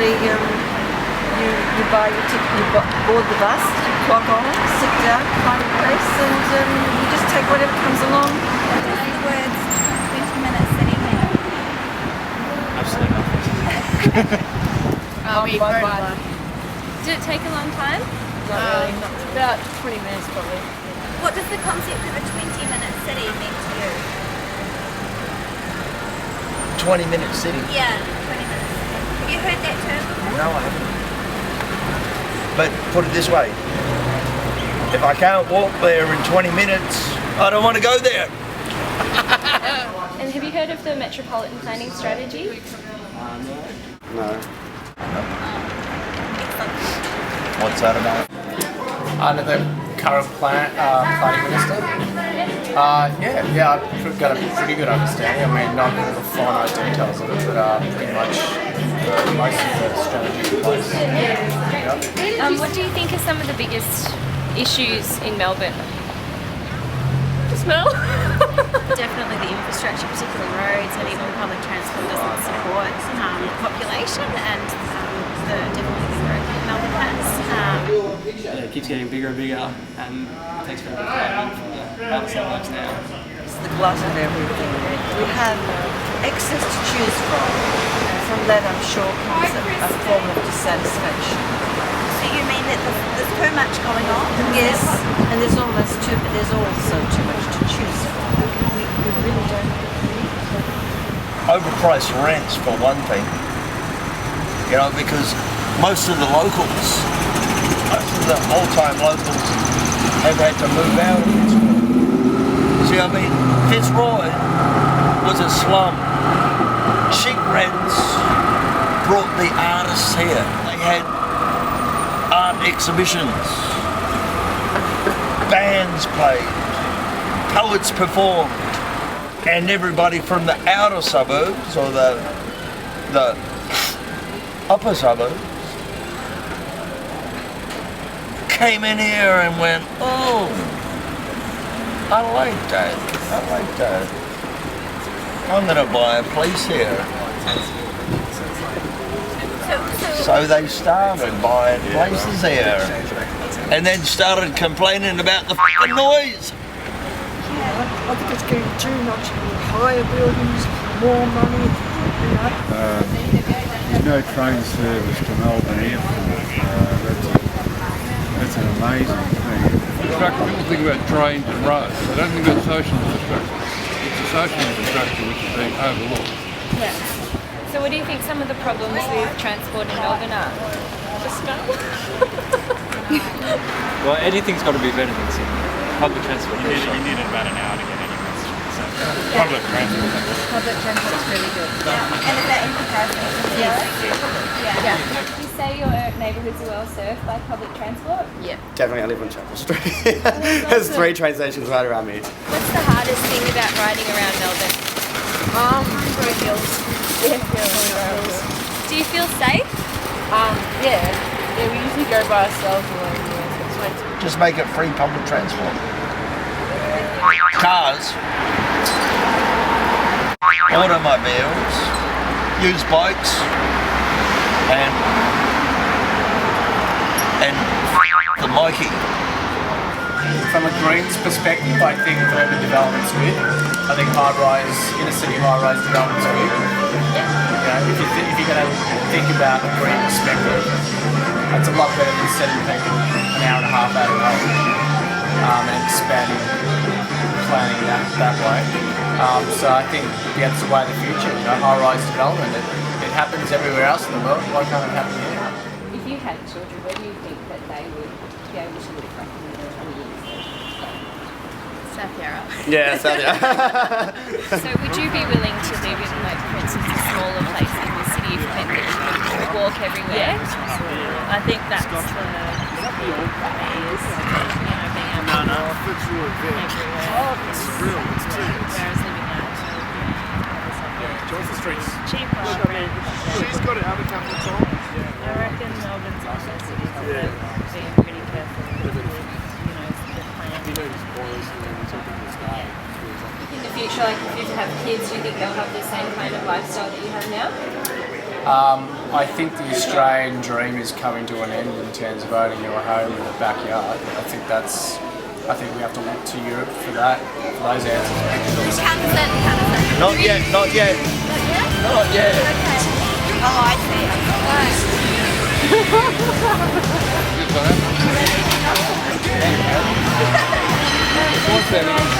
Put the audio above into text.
literally you buy your ticket, you board the bus, you clock on, sit down, find a place, and you just take whatever comes along. What does the words 20-minute city mean? Absolutely nothing. We rode a bus. Did it take a long time? Not really. About 20 minutes probably. What does the concept of a 20-minute city mean to you? 20-minute city? Yeah, 20 minutes. Have you heard that term before? No, I haven't. But put it this way, if I can't walk there in 20 minutes, I don't want to go there. And have you heard of the Metropolitan Planning Strategy? No. What's that about? Under the current planning minister? I've got a pretty good understanding. I mean, not all the finite details of it, but pretty much most of the strategy in place. Yeah. What do you think are some of the biggest issues in Melbourne? The smell? Definitely the infrastructure, particularly roads, and even public transport doesn't support the population, and definitely the growth that Melbourne has. It keeps getting bigger and bigger, and it takes forever to come from the outer suburbs now. It's the glut of everything. We have excess to choose from, and from that I'm sure comes a form of dissatisfaction. So you mean that there's too much going on? Yes, and there's also too much to choose from. We really don't. Overpriced rents for one thing, because most of the old-time locals have had to move out of Fitzroy. See, Fitzroy was a slum. Cheap rents brought the artists here. They had art exhibitions, bands played, poets performed, and everybody from the outer suburbs or the upper suburbs came in here and went, oh, I like that. I'm going to buy a place here. So they started buying places here and then started complaining about the f***ing noise. I think it's getting too much higher buildings, more money, There's no train service to Melbourne Airport. That's an amazing thing. People think about trains and roads. They don't think about social infrastructure. It's the social infrastructure which is being overlooked. Yeah. So what do you think some of the problems with transport in Melbourne are? The smell? Well, anything's got to be better than Sydney. Public transport. You needed about an hour to get anywhere. So public transport. Public transport's really good. And is that in comparison to the Yeah. Would you say your neighbourhoods are well served by public transport? Yeah. Definitely, I live on Chapel Street. There's 3 train stations right around me. What's the hardest thing about riding around Melbourne? Road hills. Yeah, hills. Do you feel safe? Yeah, we usually go by ourselves along here, so it's way too. Just make it free public transport. Cars, automobiles, use bikes, and the Mikey. From a Greens perspective, I think urban development's good. I think inner city high-rise development's good. If you're going to think about a green perspective, that's a lot better than instead of taking an hour and a half out of Melbourne and expanding planning that way. So I think that's the way of the future. High-rise development. It happens everywhere else in the world. Why can't it happen here? If you had children, where do you think that they would be able to live like in 20 years? South Yarra. Yeah, so So would you be willing to live in, like, for instance, a smaller place in the city if it meant that you could walk everywhere? I think that's the appeal for me is, being able to walk everywhere. It's real, it's cheap. Whereas living out Joyful Streets. cheaper rent. She's got it out of capital times. I reckon Melbourne's one of those cities that being pretty careful with, the plan. In the future, like if you have kids, do you think they'll have the same kind of lifestyle that you have now? I think the Australian dream is coming to an end in terms of owning your home in the backyard. I think we have to look to Europe for that, for those answers. Not yet, not yet. Not yet. Oh, I see. What's that?